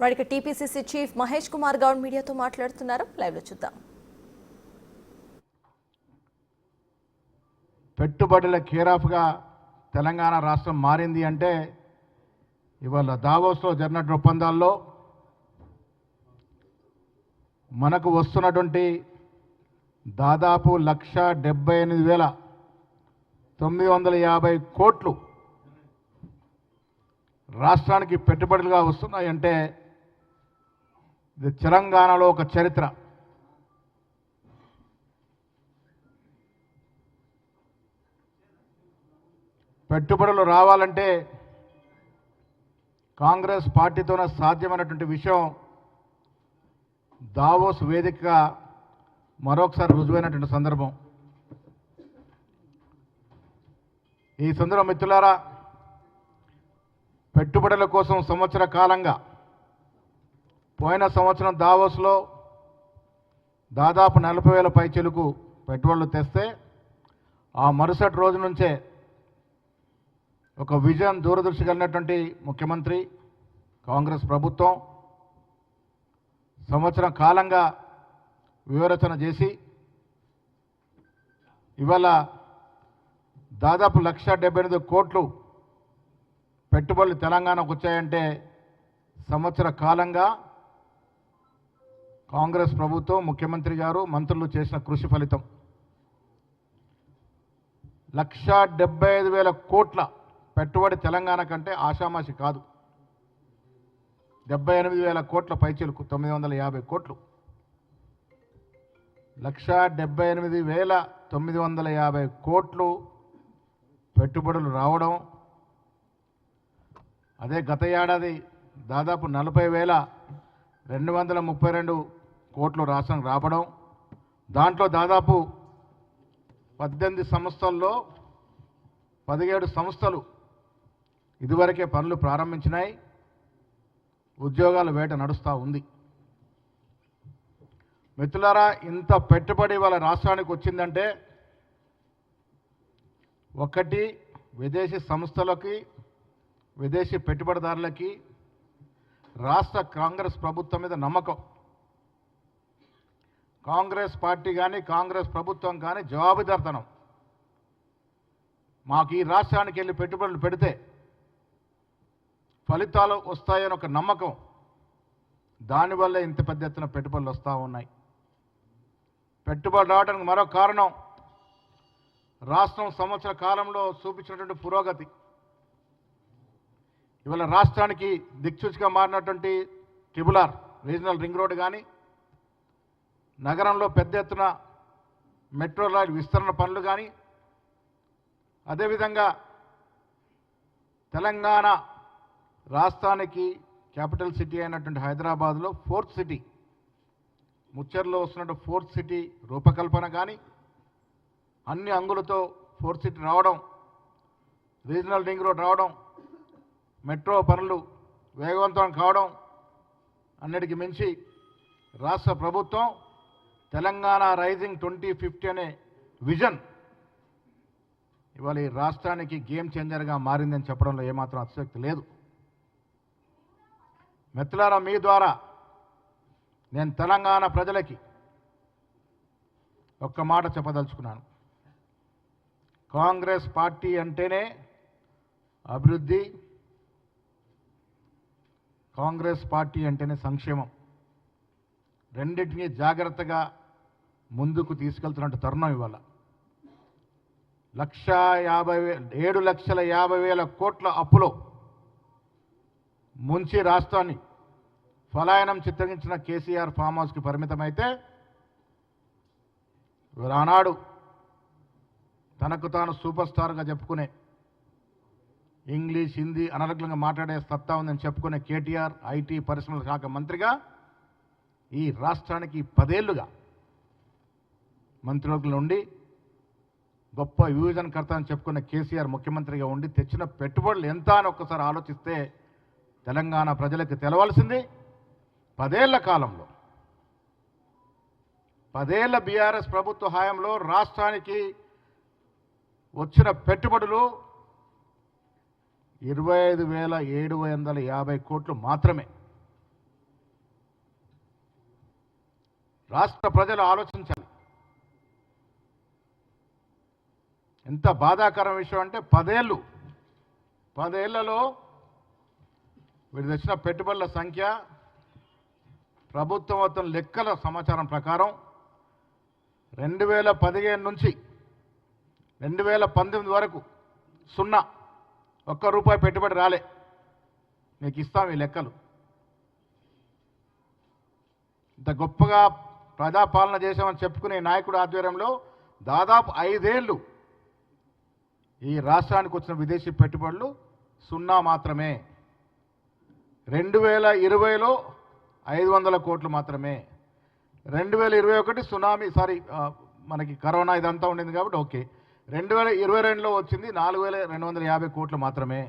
వాడికి TPCC chief Mahesh Kumar Goud మీడియాతో మాట్లాడుతున్నారు. లైవ్ లో చూద్దాం. పెట్టుబడుల కేరాఫ్గా తెలంగాణ రాష్ట్రం మారింది అంటే ఇవాళ దావోస్లో జరిగినటువంటి ఒప్పందాల్లో మనకు వస్తున్నటువంటి దాదాపు 1,78,950 కోట్లు రాష్ట్రానికి పెట్టుబడులుగా వస్తున్నాయంటే ఇది తెలంగాణలో ఒక చరిత్ర. పెట్టుబడులు రావాలంటే కాంగ్రెస్ పార్టీతోనే సాధ్యమైనటువంటి విషయం దావోస్ వేదికగా మరొకసారి రుజువైనటువంటి సందర్భం. ఈ సందర్భం మిత్రులారా, పెట్టుబడుల కోసం సంవత్సర కాలంగా పోయిన సంవత్సరం దావోస్లో దాదాపు 40,000 పైచిలుకు పెట్టుబడులు తెస్తే ఆ మరుసటి రోజు నుంచే ఒక విజన్ దూరదృష్టి కలిగినటువంటి ముఖ్యమంత్రి కాంగ్రెస్ ప్రభుత్వం సంవత్సరం కాలంగా వివరచన చేసి ఇవాళ దాదాపు 1,78,000 కోట్లు పెట్టుబడులు తెలంగాణకు వచ్చాయంటే సంవత్సర కాలంగా కాంగ్రెస్ ప్రభుత్వం, ముఖ్యమంత్రి గారు, మంత్రులు చేసిన కృషి ఫలితం. 1,75,000 కోట్ల పెట్టుబడి తెలంగాణ కంటే ఆషామాషి కాదు. 78,000 కోట్ల పైచిలుకు 950 కోట్లు. 1,78,950 కోట్లు పెట్టుబడులు రావడం, అదే గత ఏడాది దాదాపు 40,232 కోట్లు రాష్ట్రం రావడం, దాంట్లో దాదాపు 18 సంస్థల్లో 17 సంస్థలు ఇదివరకే పనులు ప్రారంభించినాయి. ఉద్యోగాల వేట నడుస్తూ ఉంది. మిత్రులారా, ఇంత పెట్టుబడి వాళ్ళ రాష్ట్రానికి వచ్చిందంటే ఒకటి విదేశీ సంస్థలకి, విదేశీ పెట్టుబడిదారులకి రాష్ట్ర కాంగ్రెస్ ప్రభుత్వం మీద నమ్మకం. కాంగ్రెస్ పార్టీ కానీ కాంగ్రెస్ ప్రభుత్వం కానీ జవాబుదారితనం. మాకు ఈ రాష్ట్రానికి వెళ్ళి పెట్టుబడులు పెడితే ఫలితాలు వస్తాయని ఒక నమ్మకం. దానివల్ల ఇంత పెద్ద ఎత్తున పెట్టుబడులు వస్తూ ఉన్నాయి. పెట్టుబడి రావడానికి మరో కారణం రాష్ట్రం సంవత్సర కాలంలో చూపించినటువంటి పురోగతి. ఇవాళ రాష్ట్రానికి దిక్సూచిగా మారినటువంటి ట్రిబుల్ రీజనల్ రింగ్ రోడ్ కానీ, నగరంలో పెద్ద ఎత్తున మెట్రో రైల్ విస్తరణ పనులు కానీ, అదేవిధంగా తెలంగాణ రాష్ట్రానికి క్యాపిటల్ సిటీ అయినటువంటి హైదరాబాద్లో 4th సిటీ, ముచ్చర్లో వస్తున్నట్టు 4th సిటీ రూపకల్పన కానీ, అన్ని అంగులతో 4th సిటీ రావడం, రీజనల్ రింగ్ రోడ్ రావడం, మెట్రో పనులు వేగవంతం కావడం, అన్నిటికీ మించి రాష్ట్ర ప్రభుత్వం తెలంగాణ రైజింగ్ 2050 అనే విజన్ ఇవాళ ఈ రాష్ట్రానికి గేమ్ చేంజర్గా మారిందని చెప్పడంలో ఏమాత్రం అతిశక్తి లేదు. మిత్రులారా, మీ ద్వారా నేను తెలంగాణ ప్రజలకి ఒక్క మాట చెప్పదలుచుకున్నాను. కాంగ్రెస్ పార్టీ అంటేనే అభివృద్ధి, కాంగ్రెస్ పార్టీ అంటేనే సంక్షేమం. రెండింటినీ జాగ్రత్తగా ముందుకు తీసుకెళ్తున్నట్టు తరుణం ఇవాళ. 7,50,000 కోట్ల అప్పులో ముంచి రాష్ట్రాన్ని పలాయనం చిత్రించిన కేసీఆర్ ఫామ్ హౌస్కి పరిమితమైతే ఆనాడు తనకు తాను సూపర్ స్టార్గా చెప్పుకునే, ఇంగ్లీష్ హిందీ అనర్గళంగా మాట్లాడే సత్తా ఉందని చెప్పుకునే కేటీఆర్ ఐటీ పరిశ్రమల శాఖ మంత్రిగా ఈ రాష్ట్రానికి 10 ఏళ్లుగా మంత్రివర్గంలో ఉండి గొప్ప విభజనకర్త అని చెప్పుకున్న కేసీఆర్ ముఖ్యమంత్రిగా ఉండి తెచ్చిన పెట్టుబడులు ఎంత అని ఒక్కసారి ఆలోచిస్తే తెలంగాణ ప్రజలకు తెలవాల్సింది 10 ఏళ్ల కాలంలో, 10 ఏళ్ల బీఆర్ఎస్ ప్రభుత్వ హయాంలో రాష్ట్రానికి వచ్చిన పెట్టుబడులు 25,750 కోట్లు మాత్రమే. రాష్ట్ర ప్రజలు ఆలోచించాలి. ఎంత బాధాకరం విషయం అంటే 10 ఏళ్లలో వీడు తెచ్చిన పెట్టుబడుల సంఖ్య ప్రభుత్వం మొత్తం లెక్కల సమాచారం ప్రకారం 2015 నుంచి 2019 వరకు 0 ఒక్క రూపాయి పెట్టుబడి రాలే. మీకు ఇస్తాం ఈ లెక్కలు. ఇంత గొప్పగా ప్రజాపాలన చేశామని చెప్పుకునే నాయకుడు ఆధ్వర్యంలో దాదాపు 5 ఏళ్ళు ఈ రాష్ట్రానికి వచ్చిన విదేశీ పెట్టుబడులు 0 మాత్రమే. 2020లో 500 కోట్లు మాత్రమే. 2021 సునామీ మనకి కరోనా ఇదంతా ఉండింది కాబట్టి ఓకే. 2022లో వచ్చింది 4250 కోట్లు మాత్రమే.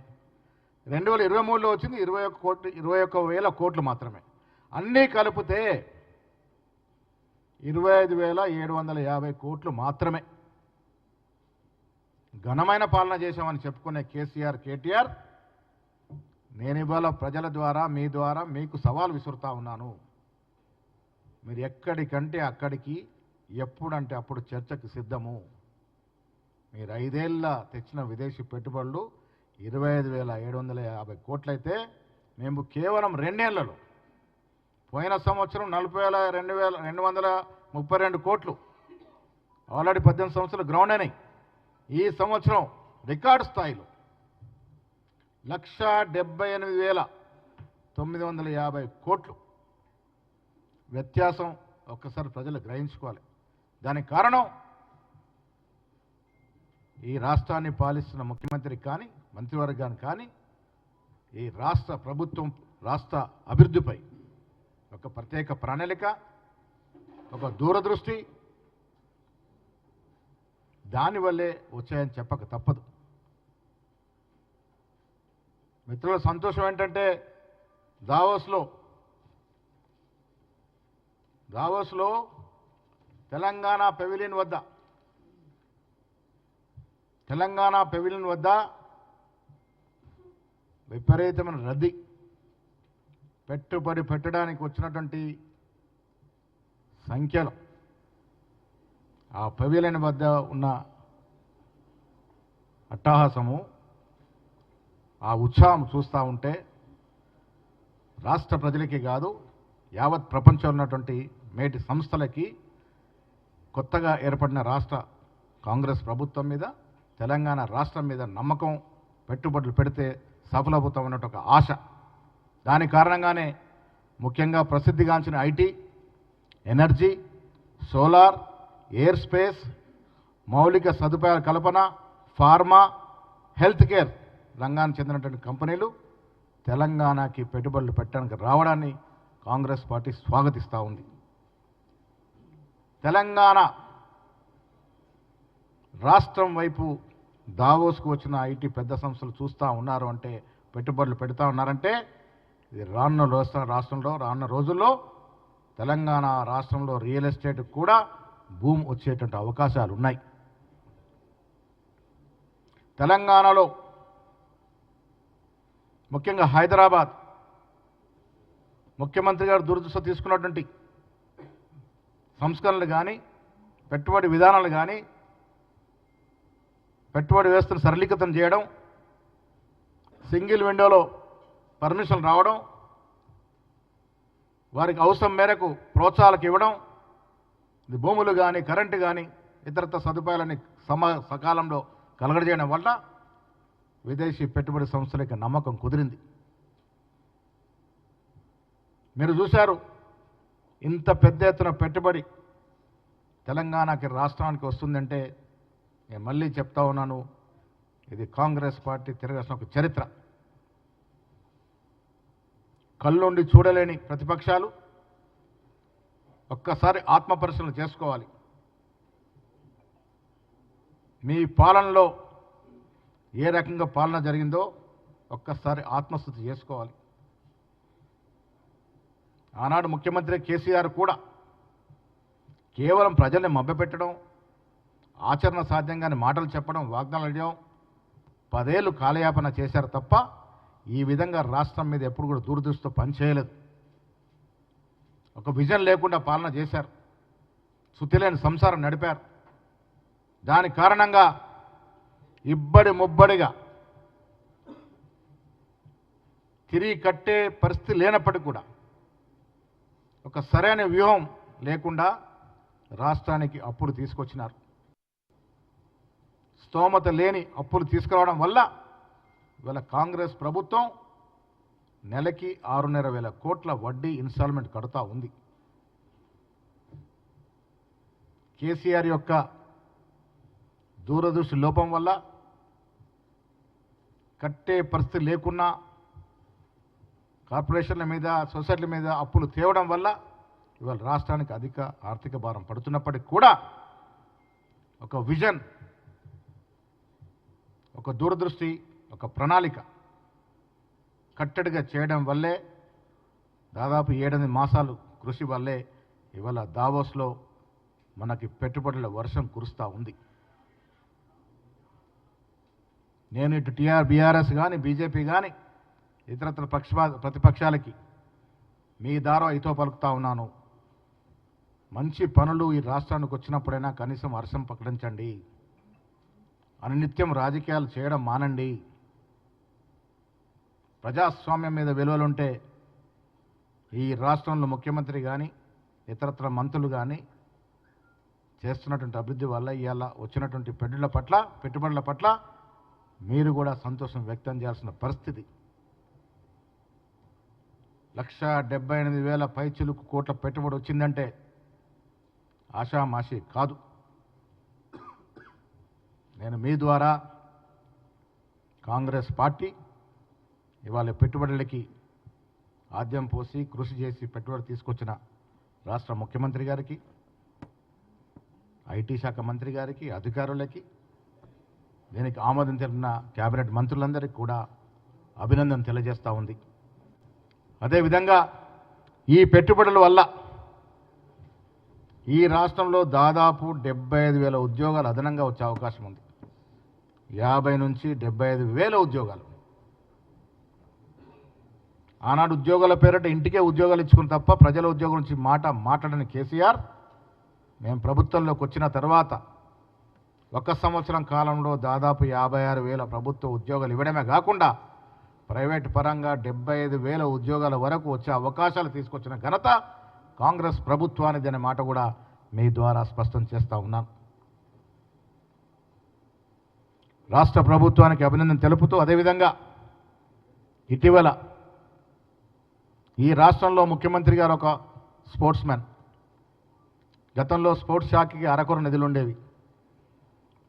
2023లో వచ్చింది 21,000 కోట్లు మాత్రమే. అన్నీ కలిపితే 25,750 కోట్లు మాత్రమే. ఘనమైన పాలన చేశామని చెప్పుకునే కేసీఆర్, కేటీఆర్, నేను ఇవాళ ప్రజల ద్వారా మీ ద్వారా మీకు సవాల్ విసురుతా ఉన్నాను. మీరు ఎక్కడికంటే అక్కడికి ఎప్పుడంటే అప్పుడు చర్చకు సిద్ధము. మీరు 5 ఏళ్ళ తెచ్చిన విదేశీ పెట్టుబడులు 25,750 కోట్లయితే మేము కేవలం 2 ఏళ్లలో పోయిన సంవత్సరం 40,232 కోట్లు ఆల్రెడీ 18 సంవత్సరాలు గ్రౌండ్ అయినాయి. ఈ సంవత్సరం రికార్డు స్థాయిలో 1,78,950 కోట్లు వ్యత్యాసం ఒక్కసారి ప్రజలు గ్రహించుకోవాలి. దానికి కారణం ఈ రాష్ట్రాన్ని పాలిస్తున్న ముఖ్యమంత్రికి కానీ మంత్రివర్గానికి కానీ ఈ రాష్ట్ర ప్రభుత్వం రాష్ట్ర అభివృద్ధిపై ఒక ప్రత్యేక ప్రణాళిక, ఒక దూరదృష్టి, దానివల్లే వచ్చాయని చెప్పక తప్పదు. మిత్రుల సంతోషం ఏంటంటే దావోస్లో తెలంగాణ పెవిలియన్ వద్ద విపరీతమైన రద్దీ. పెట్టుబడి పెట్టడానికి వచ్చినటువంటి సంఖ్యలు ఆ పెవిలియన్ వద్ద ఉన్న అట్టహాసము, ఆ ఉత్సాహం చూస్తూ ఉంటే రాష్ట్ర ప్రజలకి కాదు యావత్ ప్రపంచంలో ఉన్నటువంటి మేటి సంస్థలకి కొత్తగా ఏర్పడిన రాష్ట్ర కాంగ్రెస్ ప్రభుత్వం మీద, తెలంగాణ రాష్ట్రం మీద నమ్మకం, పెట్టుబడులు పెడితే సఫలమవుతామన్నట్టు ఒక ఆశ. దాని కారణంగానే ముఖ్యంగా ప్రసిద్ధిగాంచిన IT, energy, solar, air space, మౌలిక సదుపాయాల కల్పన, ఫార్మా, హెల్త్ కేర్ రంగానికి చెందినటువంటి కంపెనీలు తెలంగాణకి పెట్టుబడులు పెట్టడానికి రావడాన్ని కాంగ్రెస్ పార్టీ స్వాగతిస్తూ ఉంది. తెలంగాణ రాష్ట్రం వైపు దావోస్కు వచ్చిన ఐటీ పెద్ద సంస్థలు చూస్తూ ఉన్నారు అంటే, పెట్టుబడులు పెడతా ఉన్నారంటే ఇది రానున్న రోజుల్లో తెలంగాణ రాష్ట్రంలో రియల్ ఎస్టేట్ కూడా భూమి వచ్చేటువంటి అవకాశాలు ఉన్నాయి. తెలంగాణలో ముఖ్యంగా హైదరాబాద్ ముఖ్యమంత్రి గారు దురదృష్టి తీసుకున్నటువంటి సంస్కరణలు కానీ, పెట్టుబడి విధానాలు కానీ, పెట్టుబడి వ్యవస్థను సరళీకృతం చేయడం, సింగిల్ విండోలో పర్మిషన్ రావడం, వారికి అవసరం మేరకు ప్రోత్సాహాలకు ఇవ్వడం, ఇది భూములు కానీ, కరెంటు కానీ, ఇతరత్ర సదుపాయాలని సకాలంలో కలగజేయడం వల్ల విదేశీ పెట్టుబడి సంస్థలకి నమ్మకం కుదిరింది. మీరు చూశారు, ఇంత పెద్ద ఎత్తున పెట్టుబడి తెలంగాణకి రాష్ట్రానికి వస్తుందంటే నేను మళ్ళీ చెప్తా ఉన్నాను, ఇది కాంగ్రెస్ పార్టీ తిరగాల్సిన ఒక చరిత్ర. కళ్ళుండి చూడలేని ప్రతిపక్షాలు ఒక్కసారి ఆత్మపరిశీలన చేసుకోవాలి. మీ పాలనలో ఏ రకంగా పాలన జరిగిందో ఒక్కసారి ఆత్మస్థుతి చేసుకోవాలి. ఆనాడు ముఖ్యమంత్రి కేసీఆర్ కూడా కేవలం ప్రజల్ని మభ్యపెట్టడం, ఆచరణ సాధ్యంగానే మాటలు చెప్పడం, వాగ్దానాలు చేయడం, 10 ఏళ్ళు కాలయాపన చేశారు తప్ప ఈ విధంగా రాష్ట్రం మీద ఎప్పుడు కూడా దూరదృష్టితో పనిచేయలేదు. ఒక విజన్ లేకుండా పాలన చేశారు. శుతిలేని సంసారం నడిపారు. దాని కారణంగా ఇబ్బడి ముబ్బడిగా తిరిగి కట్టే పరిస్థితి లేనప్పటికీ కూడా ఒక సరైన వ్యూహం లేకుండా రాష్ట్రానికి అప్పులు తీసుకొచ్చినారు. స్తోమత లేని అప్పులు తీసుకురావడం వల్ల ఇవాళ కాంగ్రెస్ ప్రభుత్వం నెలకి 6,500 కోట్ల వడ్డీ ఇన్స్టాల్మెంట్ కడుతూ ఉంది. కేసీఆర్ యొక్క దూరదృష్టి లోపం వల్ల కట్టే పరిస్థితి లేకున్నా కార్పొరేషన్ల మీద సొసైటీల మీద అప్పులు తేవడం వల్ల ఇవాళ రాష్ట్రానికి అధిక ఆర్థిక భారం పడుతున్నప్పటికీ కూడా ఒక విజన్, ఒక దూరదృష్టి, ఒక ప్రణాళిక కట్టడిగా చేయడం వల్లే దాదాపు 7 మాసాలు కృషి వల్లే ఇవాళ దావోస్లో మనకి పెట్టుబడుల వర్షం కురుస్తూ ఉంది. నేను ఇటు బీఆర్ఎస్ కానీ బీజేపీ కానీ ఇతరత్ర ప్రతిపక్షాలకి మీ ద్వారా ఇతో పలుకుతా ఉన్నాను. మంచి పనులు ఈ రాష్ట్రానికి వచ్చినప్పుడైనా కనీసం వర్షం ప్రకటించండి. అనునిత్యం రాజకీయాలు చేయడం మానండి. ప్రజాస్వామ్యం మీద విలువలుంటే ఈ రాష్ట్రంలో ముఖ్యమంత్రి కానీ ఇతరత్ర మంత్రులు కానీ చేస్తున్నటువంటి అభివృద్ధి వల్ల ఇవాళ వచ్చినటువంటి పెట్టుబడుల పట్ల మీరు కూడా సంతోషం వ్యక్తం చేయాల్సిన పరిస్థితి. 1,78,000 పైచిలుకు కోట్ల పెట్టుబడి వచ్చిందంటే ఆషామాషి కాదు. నేను మీ ద్వారా కాంగ్రెస్ పార్టీ ఇవాళ పెట్టుబడులకి ఆద్యం పోసి కృషి చేసి పెట్టుబడి తీసుకొచ్చిన రాష్ట్ర ముఖ్యమంత్రి గారికి, ఐటీ శాఖ మంత్రి గారికి, అధికారులకి, దీనికి ఆమోదం తెలిపిన కేబినెట్ మంత్రులందరికీ కూడా అభినందన తెలియజేస్తూ ఉంది. అదేవిధంగా ఈ పెట్టుబడుల వల్ల ఈ రాష్ట్రంలో దాదాపు 75,000 ఉద్యోగాలు అదనంగా వచ్చే అవకాశం ఉంది. 50 నుంచి 75,000 ఉద్యోగాలు. ఆనాడు ఉద్యోగాల పేరిట ఇంటికే ఉద్యోగాలు ఇచ్చుకుని తప్ప ప్రజల ఉద్యోగం నుంచి మాట్లాడని కేసీఆర్ మేము ప్రభుత్వంలోకి వచ్చిన తర్వాత 1 సంవత్సరం కాలంలో దాదాపు 56,000 ప్రభుత్వ ఉద్యోగాలు ఇవ్వడమే కాకుండా ప్రైవేట్ పరంగా 75,000 ఉద్యోగాల వరకు వచ్చే అవకాశాలు తీసుకొచ్చిన ఘనత కాంగ్రెస్ ప్రభుత్వానిది అనే మాట కూడా మీ ద్వారా స్పష్టం చేస్తూ ఉన్నాను. రాష్ట్ర ప్రభుత్వానికి అభినందన తెలుపుతూ అదేవిధంగా ఇటీవల ఈ రాష్ట్రంలో ముఖ్యమంత్రి గారు ఒక స్పోర్ట్స్ మ్యాన్. గతంలో స్పోర్ట్స్ శాఖకి అరకొర నిధులు ఉండేవి.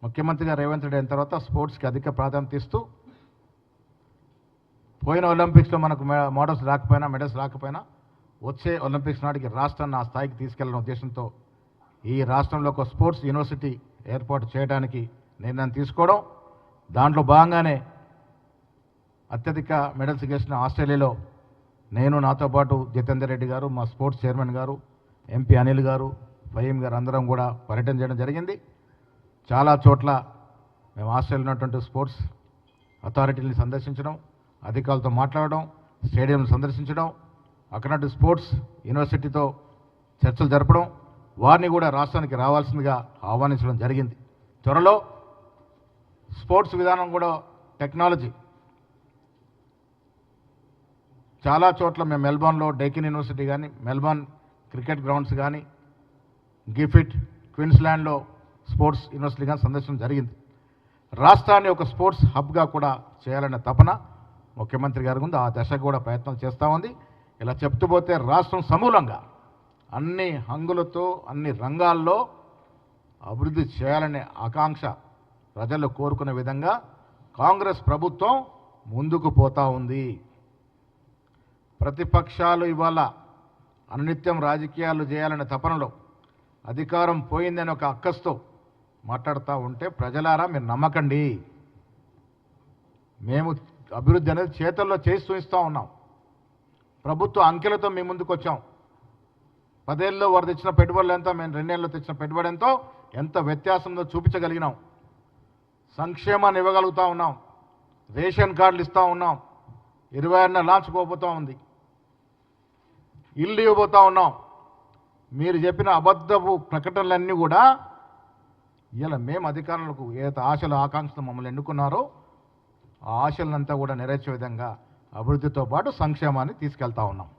ముఖ్యమంత్రిగా రేవంత్ రెడ్డి అయిన తర్వాత స్పోర్ట్స్కి అధిక ప్రాధాన్యత ఇస్తూ పోయిన ఒలింపిక్స్లో మనకు మెడల్స్ రాకపోయినా వచ్చే ఒలింపిక్స్ నాటికి రాష్ట్రాన్ని ఆ స్థాయికి తీసుకెళ్లడం ఉద్దేశంతో ఈ రాష్ట్రంలో ఒక స్పోర్ట్స్ యూనివర్సిటీ ఏర్పాటు చేయడానికి నిర్ణయం తీసుకోవడం, దాంట్లో భాగంగానే అత్యధిక మెడల్స్ గెలిచిన ఆస్ట్రేలియాలో నేను, నాతో పాటు జితేందర్ రెడ్డి గారు, మా స్పోర్ట్స్ చైర్మన్ గారు, ఎంపీ అనిల్ గారు, ఫహీం గారు అందరం కూడా పర్యటన చేయడం జరిగింది. చాలా చోట్ల మేము ఆస్ట్రేలియాలో ఉన్నటువంటి స్పోర్ట్స్ అథారిటీని సందర్శించడం, అధికారులతో మాట్లాడడం, స్టేడియం సందర్శించడం, అక్కడ స్పోర్ట్స్ యూనివర్సిటీతో చర్చలు జరపడం, వారిని కూడా రాష్ట్రానికి రావాల్సిందిగా ఆహ్వానించడం జరిగింది. త్వరలో స్పోర్ట్స్ విధానం కూడా టెక్నాలజీ చాలా చోట్ల మేము మెల్బోర్న్లో డేకిన్ యూనివర్సిటీ కానీ, మెల్బోర్న్ క్రికెట్ గ్రౌండ్స్ కానీ, గిఫిట్ క్వీన్స్లాండ్లో స్పోర్ట్స్ యూనివర్సిటీ కానీ సందర్శించడం జరిగింది. రాష్ట్రాన్ని ఒక స్పోర్ట్స్ హబ్గా కూడా చేయాలనే తపన ముఖ్యమంత్రి గారికి ఉంది. ఆ దశ కూడా ప్రయత్నం చేస్తూ ఉంది. ఇలా చెప్తూ పోతే రాష్ట్రం సమూలంగా అన్ని హంగులతో అన్ని రంగాల్లో అభివృద్ధి చేయాలనే ఆకాంక్ష ప్రజలు కోరుకునే విధంగా కాంగ్రెస్ ప్రభుత్వం ముందుకు పోతూ ఉంది. ప్రతిపక్షాలు ఇవాళ అనునిత్యం రాజకీయాలు చేయాలనే తపనలో అధికారం పోయిందని ఒక అక్కస్తో మాట్లాడుతూ ఉంటే ప్రజలారా మీరు నమ్మకండి. మేము అభివృద్ధి అనేది చేతుల్లో చేసి చూపిస్తూ ఉన్నాం. ప్రభుత్వ అంకెలతో మీ ముందుకు వచ్చాం. 10 ఏళ్ళలో వారు తెచ్చిన పెట్టుబడులు ఎంత, మేము 2 ఏళ్ళలో తెచ్చిన పెట్టుబడి ఎంతో, ఎంత వ్యత్యాసంలో చూపించగలిగినాం. సంక్షేమాన్ని ఇవ్వగలుగుతూ ఉన్నాం. రేషన్ కార్డులు ఇస్తూ ఉన్నాం. 26న లాంచ్ పోబోతూ ఉంది. ఇల్లు ఇవ్వబోతూ ఉన్నాం. మీరు చెప్పిన అబద్ధపు ప్రకటనలన్నీ కూడా ఇలా మేము అధికారులకు ఏదైతే ఆశలు ఆకాంక్షలు మమ్మల్ని ఎన్నుకున్నారో ఆ ఆశలనంతా కూడా నెరవేర్చే విధంగా అభివృద్ధితో పాటు సంక్షేమాన్ని తీసుకెళ్తా ఉన్నాం.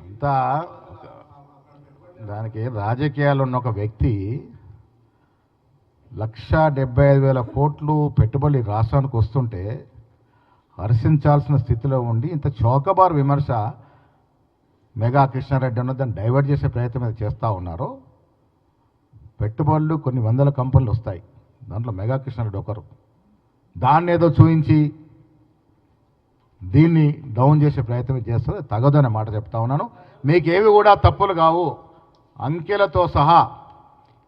అంతా దానికి రాజకీయాలు ఉన్న ఒక వ్యక్తి 1,75,000 కోట్లు పెట్టుబడి రాష్ట్రానికి వస్తుంటే హర్షించాల్సిన స్థితిలో ఉండి ఇంత చౌకబారు విమర్శ మెగా కృష్ణారెడ్డి అన్న దాన్ని డైవర్ట్ చేసే ప్రయత్నం మీద చేస్తూ ఉన్నారు. పెట్టుబడులు కొన్ని వందల కంపెనీలు వస్తాయి, దాంట్లో మెగా కృష్ణారెడ్డి ఒకరు. దాన్ని ఏదో చూపించి దీన్ని డౌన్ చేసే ప్రయత్నం చేస్తుంది, తగదనే మాట చెప్తా ఉన్నాను. మీకేవి కూడా తప్పులు కావు, అంకెలతో సహా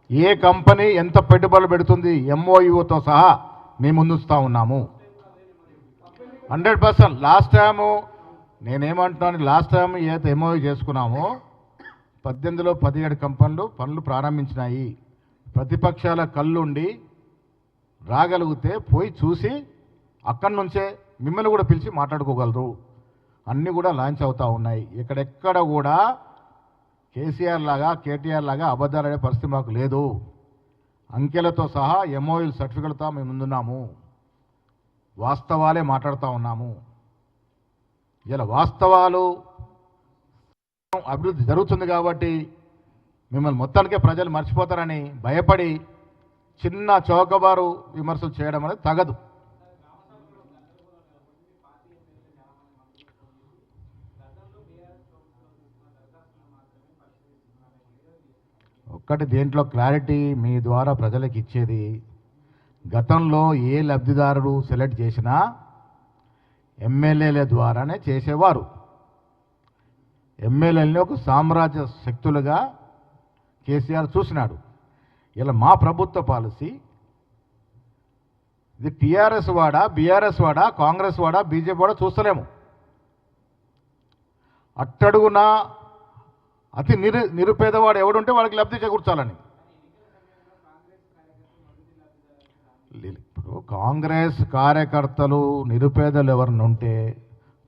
ఏ కంపెనీ ఎంత పెట్టుబడులు పెడుతుంది ఎంఓయూతో సహా మేము ముందుస్తూ ఉన్నాము. 100%. లాస్ట్ టైము నేనేమంటున్నాను, లాస్ట్ టైం ఏదైతే ఎంఓయూ చేసుకున్నామో 18లో 17 కంపెనీలు పనులు ప్రారంభించినాయి. ప్రతిపక్షాల కళ్ళుండి రాగలిగితే పోయి చూసి అక్కడి నుంచే మిమ్మల్ని కూడా పిలిచి మాట్లాడుకోగలరు. అన్నీ కూడా లాంచ్ అవుతూ ఉన్నాయి. ఇక్కడెక్కడ కూడా కేసీఆర్ లాగా కేటీఆర్ లాగా అబద్ధాలు అనే పరిస్థితి మాకు లేదు. అంకెలతో సహా ఎంఓయూలు సర్టిఫికెట్తో మేము ముందున్నాము, వాస్తవాలే మాట్లాడుతూ ఉన్నాము. ఇలా వాస్తవాలు అభివృద్ధి జరుగుతుంది కాబట్టి మిమ్మల్ని మొత్తానికే ప్రజలు మర్చిపోతారని భయపడి చిన్న చౌకబారు విమర్శలు చేయడం అనేది తగదు. ఒక్కటి దేంట్లో క్లారిటీ మీ ద్వారా ప్రజలకు ఇచ్చేది, గతంలో ఏ లబ్ధిదారుడు సెలెక్ట్ చేసినా ఎమ్మెల్యేల ద్వారానే చేసేవారు. ఎమ్మెల్యేలని ఒక సామ్రాజ్య శక్తులుగా కేసీఆర్ చూసినాడు. ఇలా మా ప్రభుత్వ పాలసీ ఇది టీఆర్ఎస్ వాడా, బీఆర్ఎస్ వాడా, కాంగ్రెస్ వాడా, బీజేపీ వాడా చూస్తలేము. అట్టడుగున అతి నిరుపేదవాడు ఎవడుంటే వాడికి లబ్ధి చేకూర్చాలని. ఇప్పుడు కాంగ్రెస్ కార్యకర్తలు నిరుపేదలు ఎవరిని ఉంటే,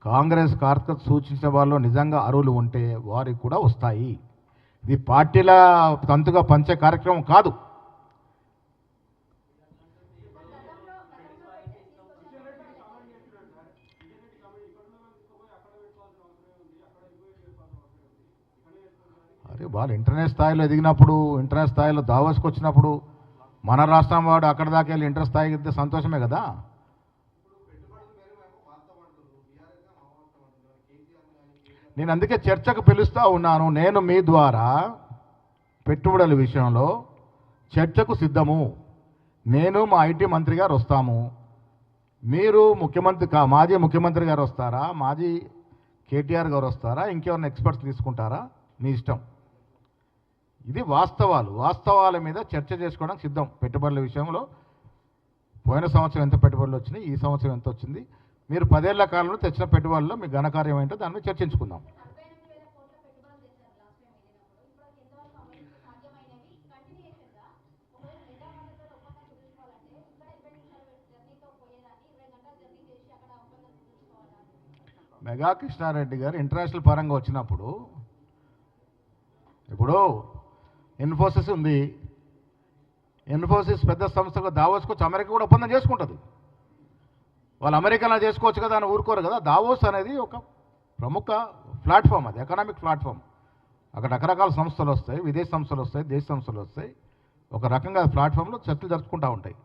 కాంగ్రెస్ కార్యకర్తలు సూచించిన వాళ్ళు నిజంగా అర్హులు ఉంటే వారికి కూడా వస్తాయి. ఇది పార్టీల తంతుగా పంచే కార్యక్రమం కాదు. అరే వాళ్ళు ఇంటర్నేషనల్ స్థాయిలో ఎదిగినప్పుడు, ఇంటర్నేషనల్ స్థాయిలో దావోస్కి వచ్చినప్పుడు మన రాష్ట్రం వాడు అక్కడ దాకా వెళ్ళి ఇంటర్ స్థాయికి వెళ్తే సంతోషమే కదా. నేను అందుకే చర్చకు పిలుస్తూ ఉన్నాను. నేను మీ ద్వారా పెట్టుబడుల విషయంలో చర్చకు సిద్ధము. నేను మా ఐటీ మంత్రి గారు వస్తాము. మీరు మాజీ ముఖ్యమంత్రి గారు వస్తారా, మాజీ కేటీఆర్ గారు వస్తారా, ఇంకెవరిని ఎక్స్పర్ట్స్ తీసుకుంటారా, మీ ఇష్టం. ఇది వాస్తవాల మీద చర్చ చేసుకోవడానికి సిద్ధం. పెట్టుబడుల విషయంలో పోయిన సంవత్సరం ఎంత పెట్టుబడులు వచ్చినాయి, ఈ సంవత్సరం ఎంత వచ్చింది, మీరు 10 ఏళ్ల కాలంలో తెచ్చిన పెట్టుబడుల్లో మీ ఘనకార్యం ఏంటో దాని మీద చర్చించుకుందాం. మెగా కృష్ణారెడ్డి గారు ఇంటర్నేషనల్ పరంగా వచ్చినప్పుడు, ఇప్పుడు ఇన్ఫోసిస్ ఉంది, ఇన్ఫోసిస్ పెద్ద సంస్థగా దావోస్కి వచ్చి అమెరికా కూడా ఒప్పందం చేసుకుంటుంది. వాళ్ళు అమెరికాలో చేసుకోవచ్చు కదా అని ఊరుకోరు కదా. దావోస్ అనేది ఒక ప్రముఖ ప్లాట్ఫామ్, అది ఎకనామిక్ ప్లాట్ఫామ్. అక్కడ రకరకాల సంస్థలు వస్తాయి, విదేశీ సంస్థలు వస్తాయి, దేశ సంస్థలు వస్తాయి. ఒక రకంగా ప్లాట్ఫామ్లో చర్చలు జరుపుకుంటూ ఉంటాయి.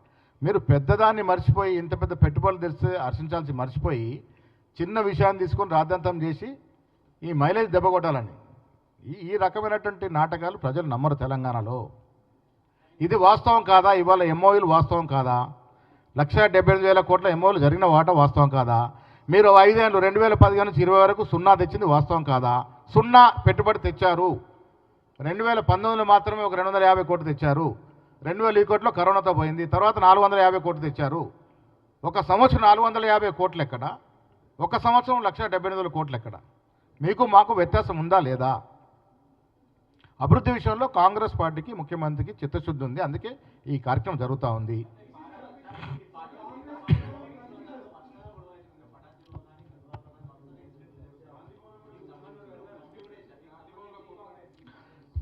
మీరు పెద్దదాన్ని మర్చిపోయి, ఇంత పెద్ద పెట్టుబడులు తెరిస్తే హర్షించాల్సి మర్చిపోయి చిన్న విషయాన్ని తీసుకొని రాద్ధాంతం చేసి ఈ మైలేజ్ దెబ్బ కొట్టాలని ఈ రకమైనటువంటి నాటకాలు ప్రజలు నమ్మరు తెలంగాణలో. ఇది వాస్తవం కాదా? ఇవాళ ఎంఓయూలు వాస్తవం కాదా? 1,78,000 కోట్ల ఎంఓయూలు జరిగిన వాటా వాస్తవం కాదా? మీరు 5 ఏళ్ళు 2015 నుంచి 20 వరకు 0 తెచ్చింది వాస్తవం కాదా? 0 పెట్టుబడి తెచ్చారు. 2019లో మాత్రమే ఒక 250 కోట్లు తెచ్చారు. 2000 కోట్లో కరోనాతో పోయింది. తర్వాత 450 కోట్లు తెచ్చారు. ఒక సంవత్సరం 450 కోట్లు ఎక్కడ? ఒక సంవత్సరం 1,78,000 కోట్లు ఎక్కడ? మీకు మాకు వ్యత్యాసం ఉందా లేదా? అభివృద్ధి విషయంలో కాంగ్రెస్ పార్టీకి, ముఖ్యమంత్రికి చిత్తశుద్ధి ఉంది. అందుకే ఈ కార్యక్రమం జరుగుతూ ఉంది.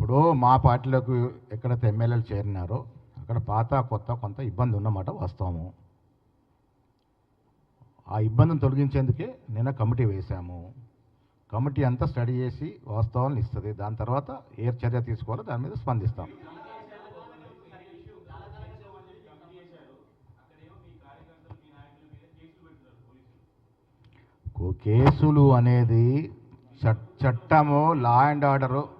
ఇప్పుడు మా పార్టీలోకి ఎక్కడైతే ఎమ్మెల్యేలు చేరినారో అక్కడ పాత కొత్త కొంత ఇబ్బంది ఉన్నమాట వాస్తవము. ఆ ఇబ్బందిని తొలగించేందుకే నిన్న కమిటీ వేశాము. కమిటీ అంతా స్టడీ చేసి వాస్తవాలను ఇస్తుంది. దాని తర్వాత ఏ చర్య తీసుకోవాలో దాని మీద స్పందిస్తాం. కేసులు అనేది చట్టము, లా అండ్ ఆర్డరు